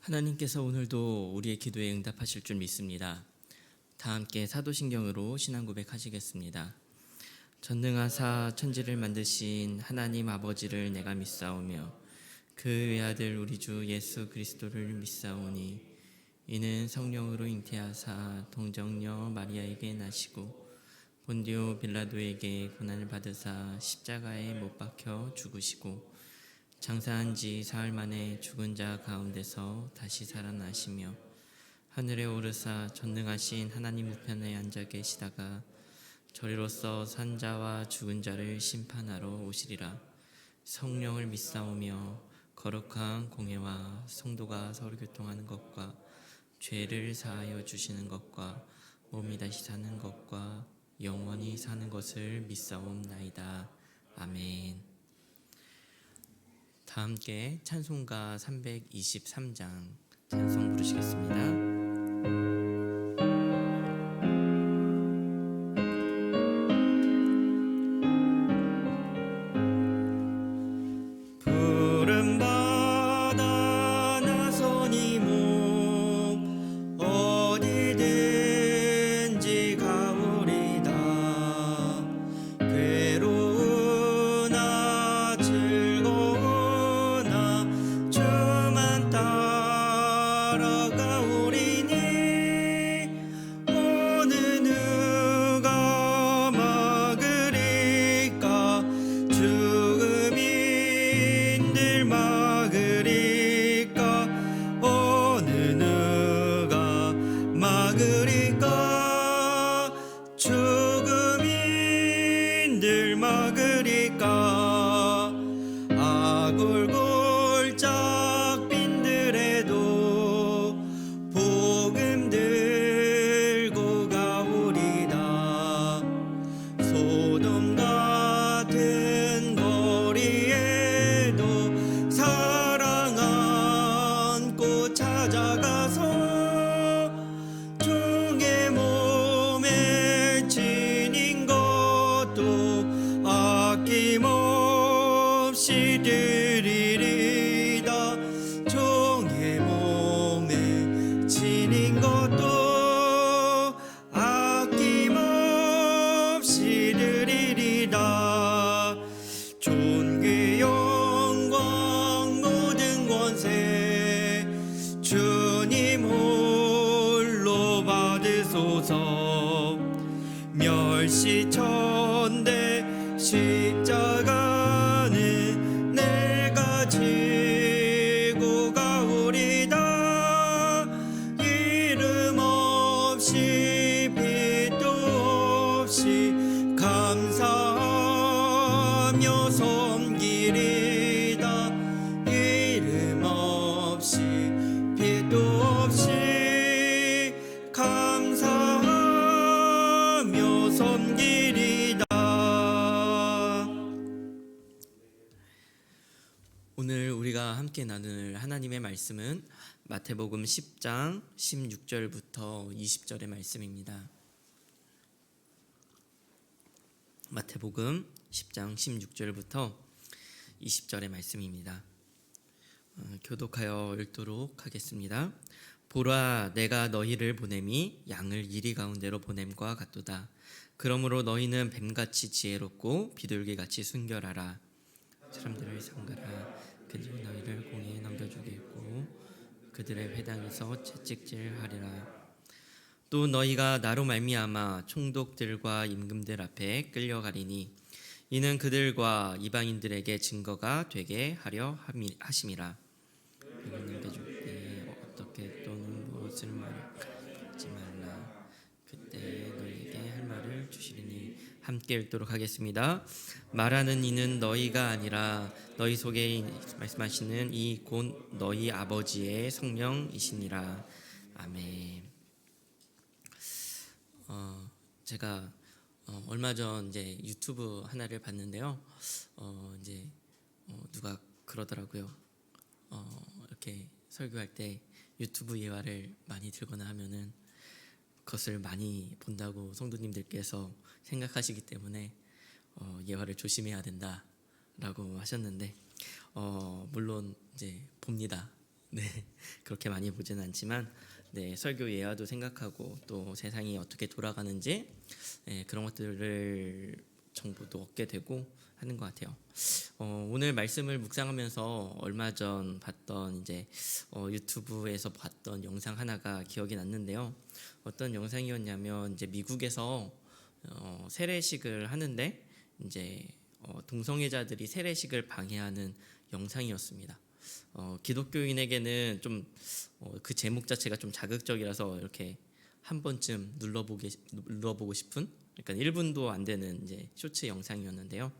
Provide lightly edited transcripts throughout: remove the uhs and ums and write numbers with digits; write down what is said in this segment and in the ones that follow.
하나님께서 오늘도 우리의 기도에 응답하실 줄 믿습니다. 다 함께 사도신경으로 신앙 고백하시겠습니다. 전능하사 천지를 만드신 하나님 아버지를 내가 믿사오며 그 외아들 우리 주 예수 그리스도를 믿사오니 이는 성령으로 잉태하사 동정녀 마리아에게 나시고 본디오 빌라도에게 고난을 받으사 십자가에 못 박혀 죽으시고 장사한 지 사흘 만에 죽은 자 가운데서 다시 살아나시며 하늘에 오르사 전능하신 하나님 우편에 앉아 계시다가 저리로서 산 자와 죽은 자를 심판하러 오시리라. 성령을 믿사오며 거룩한 공회와 성도가 서로 교통하는 것과 죄를 사하여 주시는 것과 몸이 다시 사는 것과 영원히 사는 것을 믿사옵나이다. 아멘. 다 함께 찬송가 323장 찬송 부르시겠습니다. 멸시천대 십자가는 내가 지고 가오리다. 이름 없이 빛도 없이 감사하며 섬기리다. 이름 없이 빛도 없이 감사하며 섬기리다. 오늘 우리가 함께 나눌 하나님의 말씀은 마태복음 10장 16절부터 20절의 말씀입니다. 마태복음 10장 16절부터 20절의 말씀입니다. 교독하여 읽도록 하겠습니다. 보라, 내가 너희를 보냄이 양을 이리 가운데로 보냄과 같도다. 그러므로 너희는 뱀같이 지혜롭고 비둘기같이 순결하라. 사람들을 상가라. 그들이 너희를 공에 넘겨주겠고 그들의 회당에서 채찍질하리라. 또 너희가 나로 말미암아 총독들과 임금들 앞에 끌려가리니 이는 그들과 이방인들에게 증거가 되게 하려 하심이라. 그를 넘겨줄 때 어떻게 또는 무엇을 말하지 말라. 그때 너희에게 할 말을 주시리니. 함께 읽도록 하겠습니다. 말하는 이는 너희가 아니라 너희 속에 말씀하시는 이 곧 너희 아버지의 성령이시니라. 아멘. 제가 얼마 전 이제 유튜브 하나를 봤는데요. 누가 그러더라고요. 이렇게 설교할 때 유튜브 예화를 많이 들거나 하면은 그것을 많이 본다고 성도님들께서 생각하시기 때문에 예화를 조심해야 된다라고 하셨는데 물론 이제 봅니다. 네, 그렇게 많이 보지는 않지만 네, 설교 예화도 생각하고 또 세상이 어떻게 돌아가는지 그런 것들을 정보도 얻게 되고 하는 것 같아요. 오늘 말씀을 묵상하면서 얼마 전 봤던 이제 유튜브에서 봤던 영상 하나가 기억이 났는데요. 어떤 영상이었냐면 이제 미국에서 세례식을 하는데 이제 동성애자들이 세례식을 방해하는 영상이었습니다. 기독교인에게는 좀 그 제목 자체가 좀 자극적이라서 이렇게 한 번쯤 눌러보고 싶은, 그러니까 1분도 안 되는 이제 쇼츠 영상이었는데요.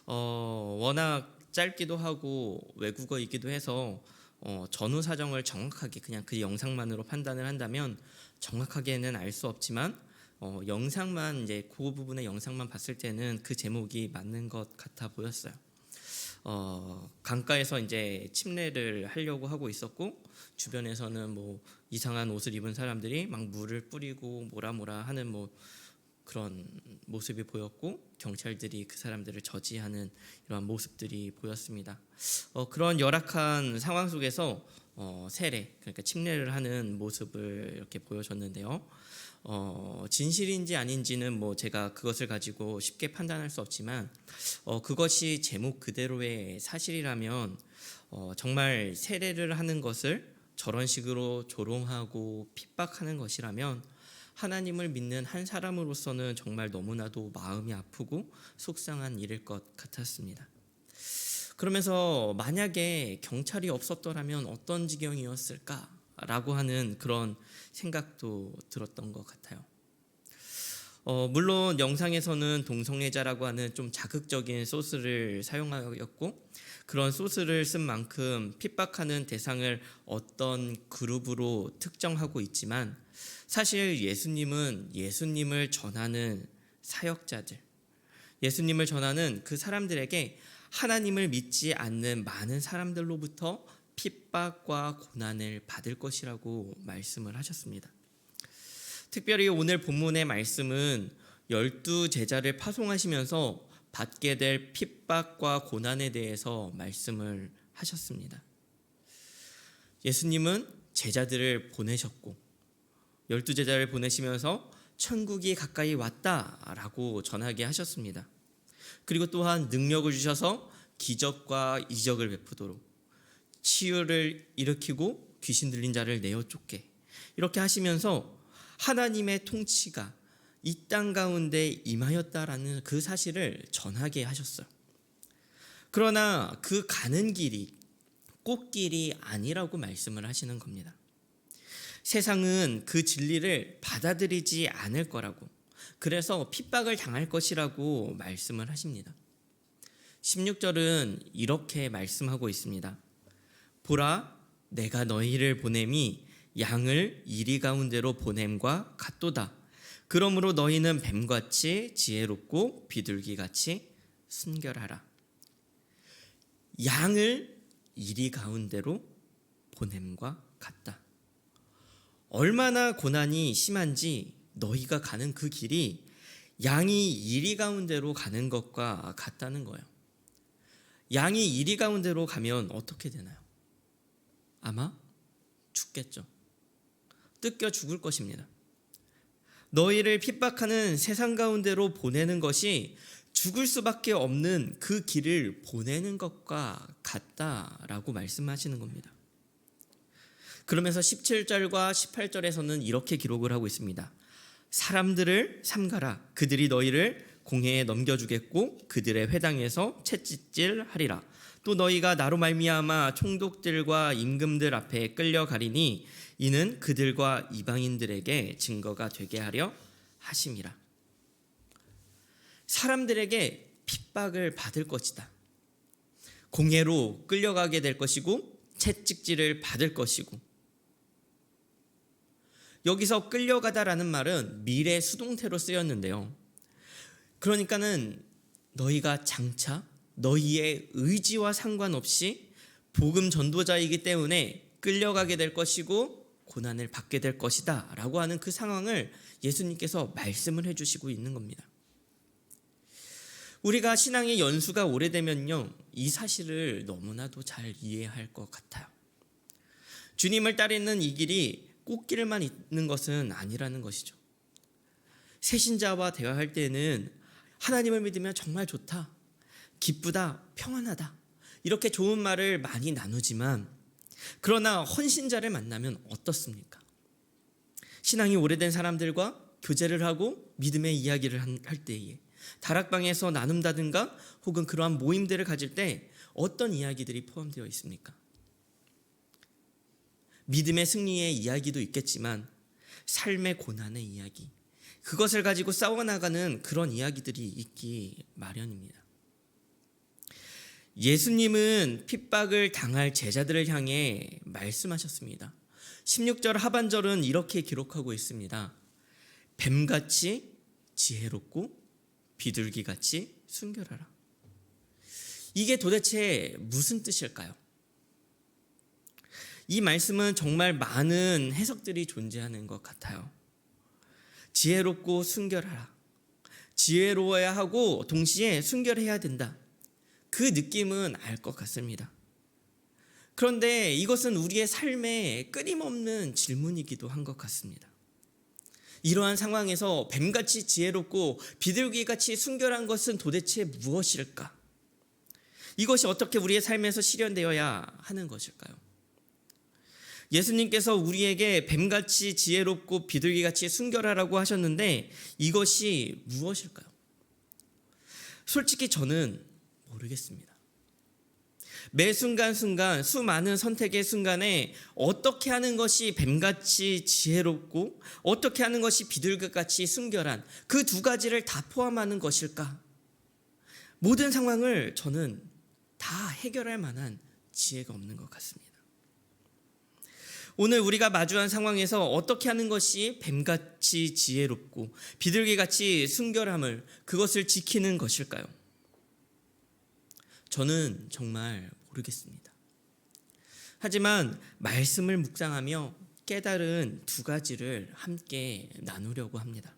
워낙 짧기도 하고 외국어이기도 해서 전후 사정을 정확하게 그냥 그 영상만으로 판단을 한다면 정확하게는 알 수 없지만 영상만 이제 그 부분의 영상만 봤을 때는 그 제목이 맞는 것 같아 보였어요. 강가에서 이제 침례를 하려고 하고 있었고 주변에서는 뭐 이상한 옷을 입은 사람들이 막 물을 뿌리고 뭐라 하는 뭐 그런 모습이 보였고 경찰들이 그 사람들을 저지하는 이러한 모습들이 보였습니다. 그런 열악한 상황 속에서 세례, 그러니까 침례를 하는 모습을 이렇게 보여줬는데요. 진실인지 아닌지는 뭐 제가 그것을 가지고 쉽게 판단할 수 없지만 그것이 제목 그대로의 사실이라면 정말 세례를 하는 것을 저런 식으로 조롱하고 핍박하는 것이라면 하나님을 믿는 한 사람으로서는 정말 너무나도 마음이 아프고 속상한 일일 것 같았습니다. 그러면서 만약에 경찰이 없었더라면 어떤 지경이었을까라고 하는 그런 생각도 들었던 것 같아요. 물론 영상에서는 동성애자라고 하는 좀 자극적인 소스를 사용하였고 그런 소스를 쓴 만큼 핍박하는 대상을 어떤 그룹으로 특정하고 있지만 사실 예수님은 예수님을 전하는 사역자들, 예수님을 전하는 그 사람들에게 하나님을 믿지 않는 많은 사람들로부터 핍박과 고난을 받을 것이라고 말씀을 하셨습니다. 특별히 오늘 본문의 말씀은 12제자를 파송하시면서 받게 될 핍박과 고난에 대해서 말씀을 하셨습니다. 예수님은 제자들을 보내셨고 12제자를 보내시면서 천국이 가까이 왔다라고 전하게 하셨습니다. 그리고 또한 능력을 주셔서 기적과 이적을 베푸도록 치유를 일으키고 귀신 들린 자를 내어 쫓게 이렇게 하시면서 하나님의 통치가 이 땅 가운데 임하였다라는 그 사실을 전하게 하셨어요. 그러나 그 가는 길이 꽃길이 아니라고 말씀을 하시는 겁니다. 세상은 그 진리를 받아들이지 않을 거라고, 그래서 핍박을 당할 것이라고 말씀을 하십니다. 16절은 이렇게 말씀하고 있습니다. 보라, 내가 너희를 보냄이 양을 이리 가운데로 보냄과 같도다. 그러므로 너희는 뱀같이 지혜롭고 비둘기같이 순결하라. 양을 이리 가운데로 보냄과 같다. 얼마나 고난이 심한지 너희가 가는 그 길이 양이 이리 가운데로 가는 것과 같다는 거예요. 양이 이리 가운데로 가면 어떻게 되나요? 아마 죽겠죠. 뜯겨 죽을 것입니다. 너희를 핍박하는 세상 가운데로 보내는 것이 죽을 수밖에 없는 그 길을 보내는 것과 같다라고 말씀하시는 겁니다. 그러면서 17절과 18절에서는 이렇게 기록을 하고 있습니다. 사람들을 삼가라. 그들이 너희를 공회에 넘겨주겠고 그들의 회당에서 채찍질하리라. 또 너희가 나로 말미암아 총독들과 임금들 앞에 끌려가리니 이는 그들과 이방인들에게 증거가 되게 하려 하심이라. 사람들에게 핍박을 받을 것이다. 공회로 끌려가게 될 것이고 채찍질을 받을 것이고, 여기서 끌려가다라는 말은 미래 수동태로 쓰였는데요. 그러니까는 너희가 장차 너희의 의지와 상관없이 복음 전도자이기 때문에 끌려가게 될 것이고 고난을 받게 될 것이다 라고 하는 그 상황을 예수님께서 말씀을 해주시고 있는 겁니다. 우리가 신앙의 연수가 오래되면요, 이 사실을 너무나도 잘 이해할 것 같아요. 주님을 따르는 이 길이 꽃길만 있는 것은 아니라는 것이죠. 새신자와 대화할 때는 하나님을 믿으면 정말 좋다, 기쁘다, 평안하다, 이렇게 좋은 말을 많이 나누지만, 그러나 헌신자를 만나면 어떻습니까? 신앙이 오래된 사람들과 교제를 하고 믿음의 이야기를 할 때에, 다락방에서 나눈다든가 혹은 그러한 모임들을 가질 때 어떤 이야기들이 포함되어 있습니까? 믿음의 승리의 이야기도 있겠지만 삶의 고난의 이야기, 그것을 가지고 싸워나가는 그런 이야기들이 있기 마련입니다. 예수님은 핍박을 당할 제자들을 향해 말씀하셨습니다. 16절 하반절은 이렇게 기록하고 있습니다. 뱀같이 지혜롭고 비둘기같이 순결하라. 이게 도대체 무슨 뜻일까요? 이 말씀은 정말 많은 해석들이 존재하는 것 같아요. 지혜롭고 순결하라. 지혜로워야 하고 동시에 순결해야 된다. 그 느낌은 알 것 같습니다. 그런데 이것은 우리의 삶에 끊임없는 질문이기도 한 것 같습니다. 이러한 상황에서 뱀같이 지혜롭고 비둘기같이 순결한 것은 도대체 무엇일까? 이것이 어떻게 우리의 삶에서 실현되어야 하는 것일까요? 예수님께서 우리에게 뱀같이 지혜롭고 비둘기같이 순결하라고 하셨는데 이것이 무엇일까요? 솔직히 저는 모르겠습니다. 매 순간순간 수많은 선택의 순간에 어떻게 하는 것이 뱀같이 지혜롭고 어떻게 하는 것이 비둘기같이 순결한 그 두 가지를 다 포함하는 것일까? 모든 상황을 저는 다 해결할 만한 지혜가 없는 것 같습니다. 오늘 우리가 마주한 상황에서 어떻게 하는 것이 뱀같이 지혜롭고 비둘기같이 순결함을, 그것을 지키는 것일까요? 저는 정말 모르겠습니다. 하지만 말씀을 묵상하며 깨달은 두 가지를 함께 나누려고 합니다.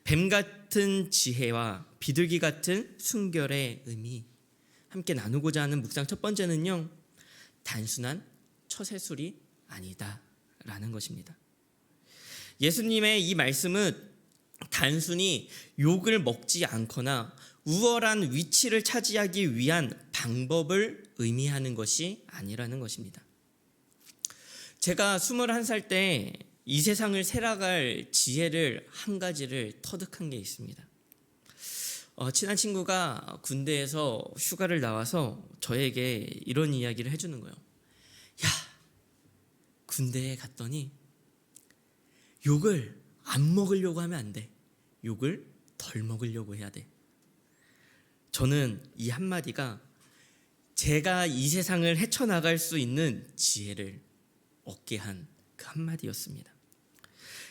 뱀 같은 지혜와 비둘기 같은 순결의 의미, 함께 나누고자 하는 묵상 첫 번째는요, 단순한 처세술이 아니다 라는 것입니다. 예수님의 이 말씀은 단순히 욕을 먹지 않거나 우월한 위치를 차지하기 위한 방법을 의미하는 것이 아니라는 것입니다. 제가 21살 때 이 세상을 살아갈 지혜를 한 가지를 터득한 게 있습니다. 친한 친구가 군대에서 휴가를 나와서 저에게 이런 이야기를 해주는 거예요. 야, 군대에 갔더니 욕을 안 먹으려고 하면 안 돼. 욕을 덜 먹으려고 해야 돼. 저는 이 한마디가 제가 이 세상을 헤쳐나갈 수 있는 지혜를 얻게 한 그 한마디였습니다.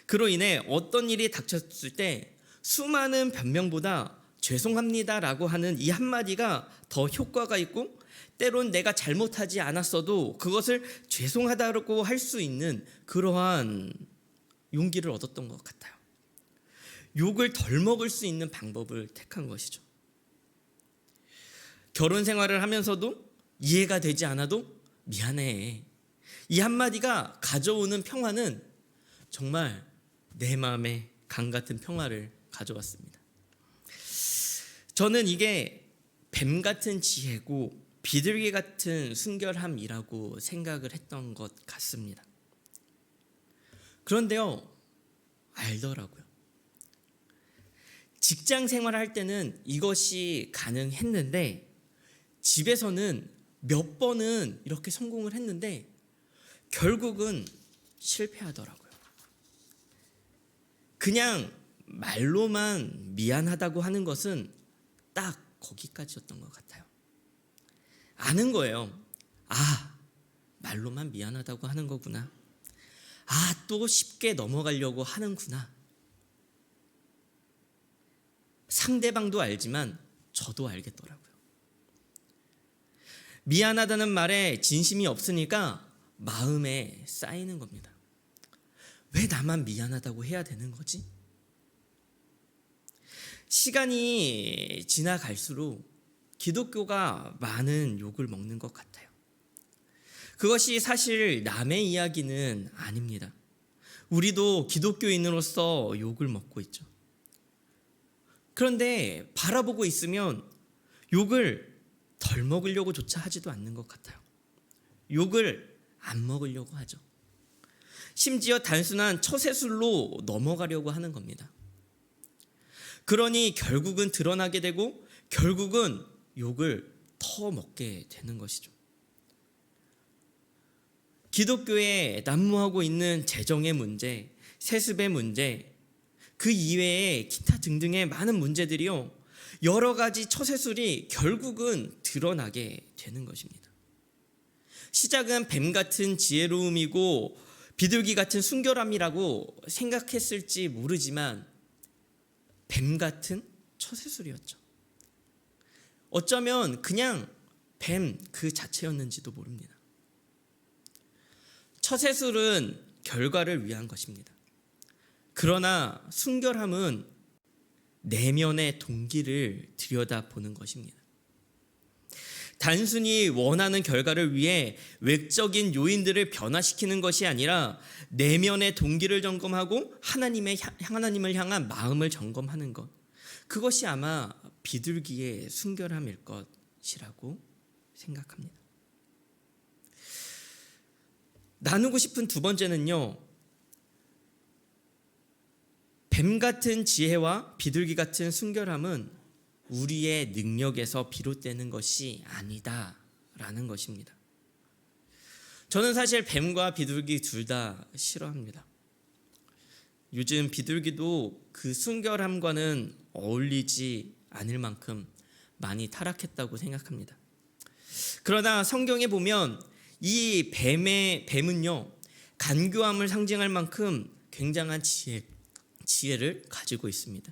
그로 인해 어떤 일이 닥쳤을 때 수많은 변명보다 죄송합니다라고 하는 이 한마디가 더 효과가 있고, 때론 내가 잘못하지 않았어도 그것을 죄송하다고 할 수 있는 그러한 용기를 얻었던 것 같아요. 욕을 덜 먹을 수 있는 방법을 택한 것이죠. 결혼 생활을 하면서도 이해가 되지 않아도 미안해, 이 한마디가 가져오는 평화는 정말 내 마음에 강 같은 평화를 가져왔습니다. 저는 이게 뱀 같은 지혜고 비둘기 같은 순결함이라고 생각을 했던 것 같습니다. 그런데요, 알더라고요. 직장 생활할 때는 이것이 가능했는데 집에서는 몇 번은 이렇게 성공을 했는데 결국은 실패하더라고요. 그냥 말로만 미안하다고 하는 것은 딱 거기까지였던 것 같아요. 아는 거예요. 아, 말로만 미안하다고 하는 거구나. 아, 또 쉽게 넘어가려고 하는구나. 상대방도 알지만 저도 알겠더라고요. 미안하다는 말에 진심이 없으니까 마음에 쌓이는 겁니다. 왜 나만 미안하다고 해야 되는 거지? 시간이 지나갈수록 기독교가 많은 욕을 먹는 것 같아요. 그것이 사실 남의 이야기는 아닙니다. 우리도 기독교인으로서 욕을 먹고 있죠. 그런데 바라보고 있으면 욕을 덜 먹으려고 조차 하지도 않는 것 같아요. 욕을 안 먹으려고 하죠. 심지어 단순한 처세술로 넘어가려고 하는 겁니다. 그러니 결국은 드러나게 되고 결국은 욕을 더 먹게 되는 것이죠. 기독교에 난무하고 있는 재정의 문제, 세습의 문제, 그 이외에 기타 등등의 많은 문제들이요, 여러 가지 처세술이 결국은 드러나게 되는 것입니다. 시작은 뱀 같은 지혜로움이고 비둘기 같은 순결함이라고 생각했을지 모르지만 뱀 같은 처세술이었죠. 어쩌면 그냥 뱀 그 자체였는지도 모릅니다. 처세술은 결과를 위한 것입니다. 그러나 순결함은 내면의 동기를 들여다보는 것입니다. 단순히 원하는 결과를 위해 외적인 요인들을 변화시키는 것이 아니라 내면의 동기를 점검하고 하나님을 향한 마음을 점검하는 것, 그것이 아마 비둘기의 순결함일 것이라고 생각합니다. 나누고 싶은 두 번째는요, 뱀 같은 지혜와 비둘기 같은 순결함은 우리의 능력에서 비롯되는 것이 아니다라는 것입니다. 저는 사실 뱀과 비둘기 둘 다 싫어합니다. 요즘 비둘기도 그 순결함과는 어울리지 않을 만큼 많이 타락했다고 생각합니다. 그러나 성경에 보면 이 뱀은요, 간교함을 상징할 만큼 굉장한 지혜를 가지고 있습니다.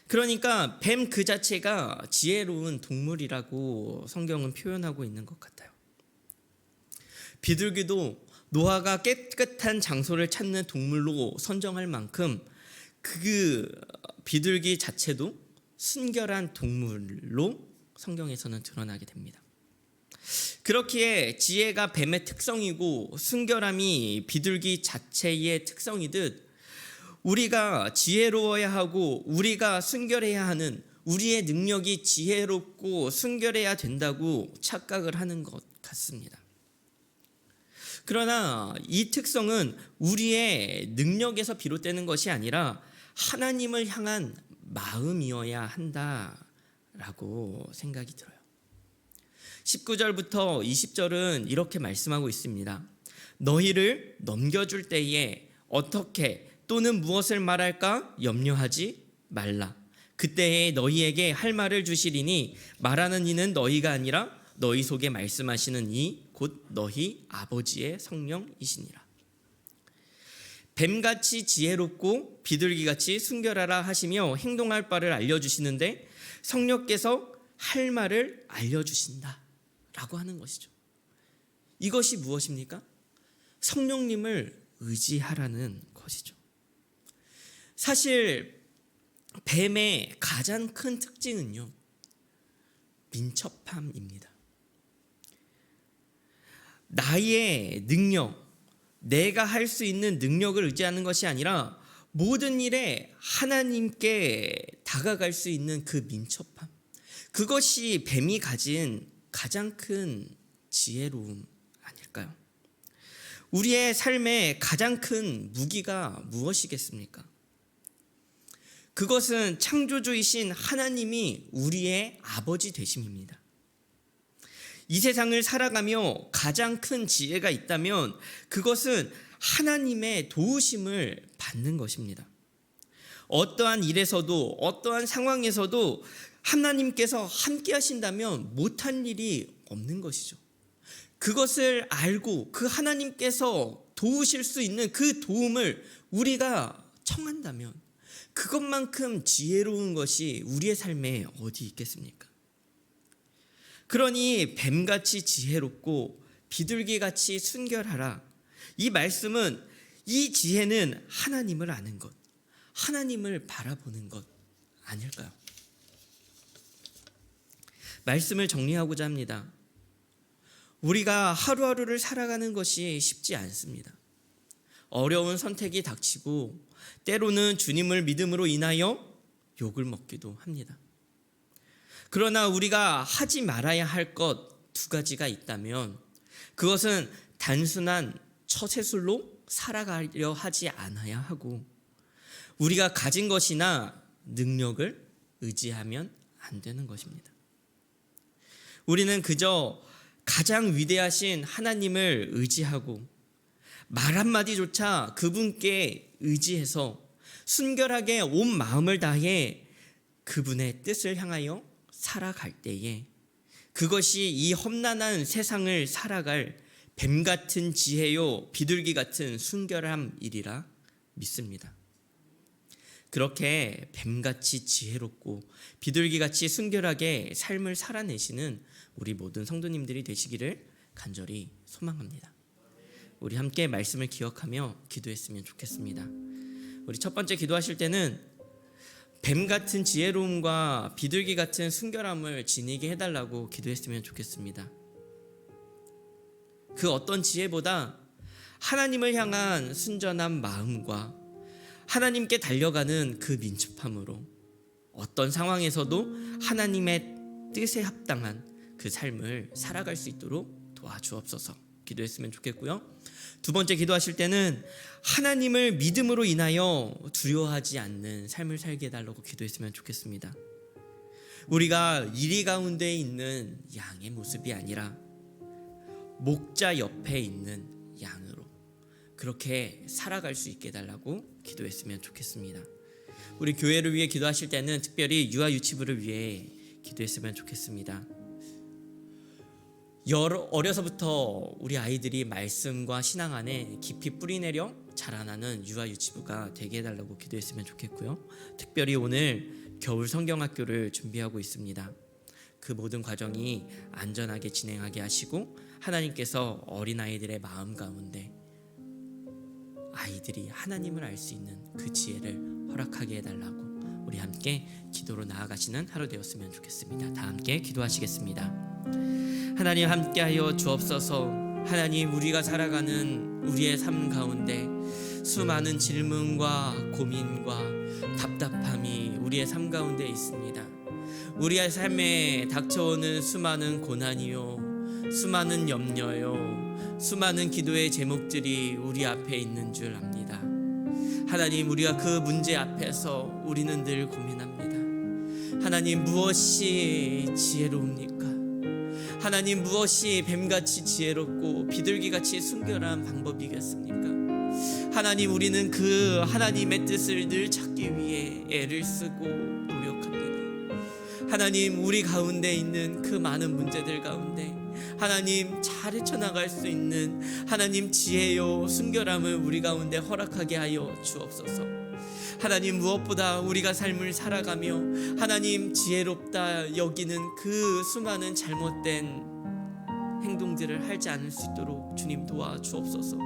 그러니까 뱀 그 자체가 지혜로운 동물이라고 성경은 표현하고 있는 것 같아요. 비둘기도 노아가 깨끗한 장소를 찾는 동물로 선정할 만큼 그 비둘기 자체도 순결한 동물로 성경에서는 드러나게 됩니다. 그렇기에 지혜가 뱀의 특성이고 순결함이 비둘기 자체의 특성이듯 우리가 지혜로워야 하고 우리가 순결해야 하는, 우리의 능력이 지혜롭고 순결해야 된다고 착각을 하는 것 같습니다. 그러나 이 특성은 우리의 능력에서 비롯되는 것이 아니라 하나님을 향한 마음이어야 한다라고 생각이 들어요. 19절부터 20절은 이렇게 말씀하고 있습니다. 너희를 넘겨줄 때에 어떻게 또는 무엇을 말할까 염려하지 말라. 그때에 너희에게 할 말을 주시리니 말하는 이는 너희가 아니라 너희 속에 말씀하시는 이 곧 너희 아버지의 성령이시니라. 뱀같이 지혜롭고 비둘기같이 순결하라 하시며 행동할 바를 알려주시는데 성령께서 할 말을 알려주신다 라고 하는 것이죠. 이것이 무엇입니까? 성령님을 의지하라는 것이죠. 사실 뱀의 가장 큰 특징은요, 민첩함입니다. 나의 능력, 내가 할 수 있는 능력을 의지하는 것이 아니라 모든 일에 하나님께 다가갈 수 있는 그 민첩함, 그것이 뱀이 가진 가장 큰 지혜로움 아닐까요? 우리의 삶의 가장 큰 무기가 무엇이겠습니까? 그것은 창조주이신 하나님이 우리의 아버지 되심입니다. 이 세상을 살아가며 가장 큰 지혜가 있다면 그것은 하나님의 도우심을 받는 것입니다. 어떠한 일에서도 어떠한 상황에서도 하나님께서 함께 하신다면 못한 일이 없는 것이죠. 그것을 알고 그 하나님께서 도우실 수 있는 그 도움을 우리가 청한다면 그것만큼 지혜로운 것이 우리의 삶에 어디 있겠습니까? 그러니 뱀같이 지혜롭고 비둘기같이 순결하라. 이 말씀은 이 지혜는 하나님을 아는 것, 하나님을 바라보는 것 아닐까요? 말씀을 정리하고자 합니다. 우리가 하루하루를 살아가는 것이 쉽지 않습니다. 어려운 선택이 닥치고 때로는 주님을 믿음으로 인하여 욕을 먹기도 합니다. 그러나 우리가 하지 말아야 할 것 두 가지가 있다면 그것은 단순한 처세술로 살아가려 하지 않아야 하고 우리가 가진 것이나 능력을 의지하면 안 되는 것입니다. 우리는 그저 가장 위대하신 하나님을 의지하고 말 한마디조차 그분께 의지해서 순결하게 온 마음을 다해 그분의 뜻을 향하여 살아갈 때에 그것이 이 험난한 세상을 살아갈 뱀 같은 지혜요 비둘기 같은 순결함이리라 믿습니다. 그렇게 뱀같이 지혜롭고 비둘기같이 순결하게 삶을 살아내시는 우리 모든 성도님들이 되시기를 간절히 소망합니다. 우리 함께 말씀을 기억하며 기도했으면 좋겠습니다. 우리 첫 번째 기도하실 때는 뱀 같은 지혜로움과 비둘기 같은 순결함을 지니게 해달라고 기도했으면 좋겠습니다. 그 어떤 지혜보다 하나님을 향한 순전한 마음과 하나님께 달려가는 그 민첩함으로 어떤 상황에서도 하나님의 뜻에 합당한 그 삶을 살아갈 수 있도록 도와주옵소서 기도했으면 좋겠고요. 두 번째 기도하실 때는 하나님을 믿음으로 인하여 두려워하지 않는 삶을 살게 해달라고 기도했으면 좋겠습니다. 우리가 이리 가운데 있는 양의 모습이 아니라 목자 옆에 있는 양으로 그렇게 살아갈 수 있게 해달라고 기도했으면 좋겠습니다. 우리 교회를 위해 기도하실 때는 특별히 유아 유치부를 위해 기도했으면 좋겠습니다. 어려서부터 우리 아이들이 말씀과 신앙 안에 깊이 뿌리내려 자라나는 유아 유치부가 되게 해달라고 기도했으면 좋겠고요. 특별히 오늘 겨울 성경학교를 준비하고 있습니다. 그 모든 과정이 안전하게 진행하게 하시고 하나님께서 어린아이들의 마음 가운데 아이들이 하나님을 알 수 있는 그 지혜를 허락하게 해달라고 우리 함께 기도로 나아가시는 하루 되었으면 좋겠습니다. 다 함께 기도하시겠습니다. 하나님 함께하여 주옵소서. 하나님 우리가 살아가는 우리의 삶 가운데 수많은 질문과 고민과 답답함이 우리의 삶 가운데 있습니다. 우리의 삶에 닥쳐오는 수많은 고난이요 수많은 염려요 수많은 기도의 제목들이 우리 앞에 있는 줄 압니다. 하나님 우리가 그 문제 앞에서 우리는 늘 고민합니다. 하나님 무엇이 지혜로웁니까? 하나님 무엇이 뱀같이 지혜롭고 비둘기같이 순결한 방법이겠습니까? 하나님 우리는 그 하나님의 뜻을 늘 찾기 위해 애를 쓰고 노력합니다. 하나님 우리 가운데 있는 그 많은 문제들 가운데 하나님 잘 헤쳐나갈 수 있는 하나님 지혜요 순결함을 우리 가운데 허락하게 하여 주옵소서. 하나님 무엇보다 우리가 삶을 살아가며 하나님 지혜롭다 여기는 그 수많은 잘못된 행동들을 하지 않을 수 있도록 주님 도와주옵소서.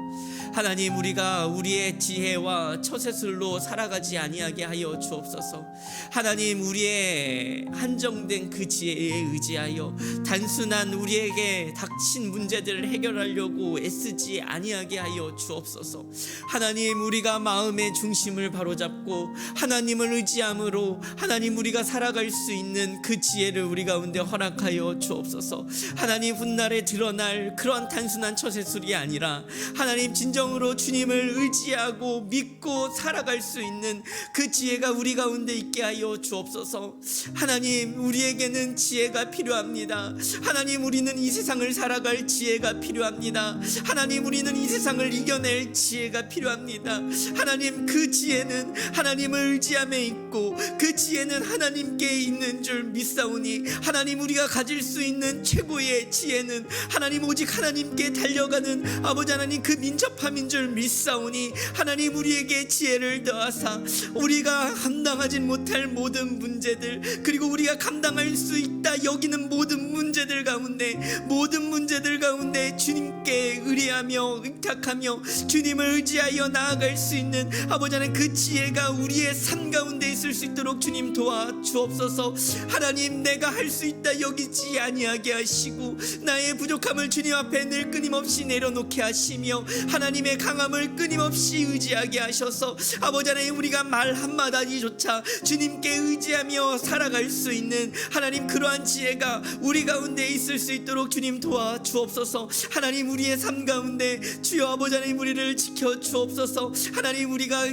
하나님 우리가 우리의 지혜와 처세술로 살아가지 아니하게 하여 주옵소서. 하나님 우리의 한정된 그 지혜에 의지하여 단순한 우리에게 닥친 문제들을 해결하려고 애쓰지 아니하게 하여 주옵소서. 하나님 우리가 마음의 중심을 바로잡고 하나님을 의지함으로 하나님 우리가 살아갈 수 있는 그 지혜를 우리 가운데 허락하여 주옵소서. 하나님 훗날에 드러날 그런 단순한 처세술이 아니라 하나님 진정으로 주님을 의지하고 믿고 살아갈 수 있는 그 지혜가 우리 가운데 있게 하여 주옵소서. 하나님 우리에게는 지혜가 필요합니다. 하나님 우리는 이 세상을 살아갈 지혜가 필요합니다. 하나님 우리는 이 세상을 이겨낼 지혜가 필요합니다. 하나님 그 지혜는 하나님을 의지함에 있고 그 지혜는 하나님께 있는 줄 믿사오니 하나님 우리가 가질 수 있는 최고의 지혜는 하나님 오직 하나님께 달려가는 아버지 하나님 그 민첩함인 줄 믿사오니 하나님 우리에게 지혜를 더하사 우리가 감당하지 못할 모든 문제들 그리고 우리가 감당할 수 있다 여기는 모든 문제들 가운데 주님께 의뢰하며 의탁하며 주님을 의지하여 나아갈 수 있는 아버지 하나님 그 지혜가 우리의 삶 가운데 있을 수 있도록 주님 도와주옵소서. 하나님 내가 할 수 있다 여기지 아니하게 하시고 나의 부족함을 주님 앞에 늘 끊임없이 내려놓게 하시며 하나님의 강함을 끊임없이 의지하게 하셔서 아버지 하나님 우리가 말 한마디조차 주님께 의지하며 살아갈 수 있는 하나님 그러한 지혜가 우리 가운데 있을 수 있도록 주님 도와주옵소서. 하나님 우리의 삶 가운데 주여 아버지 하나님 우리를 지켜주옵소서. 하나님 우리가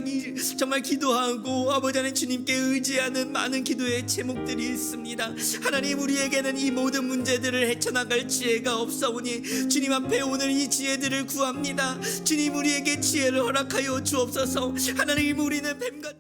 정말 기도하고 아버지 하나님 주님께 의지하는 많은 기도의 제목들이 있습니다. 하나님 우리에게는 이 모든 문제들을 헤쳐나갈 지혜가 없사오니 주님 앞에 오늘 이 지혜들을 구합니다. 주님 우리에게 지혜를 허락하여 주옵소서. 하나님 우리는 뱀같은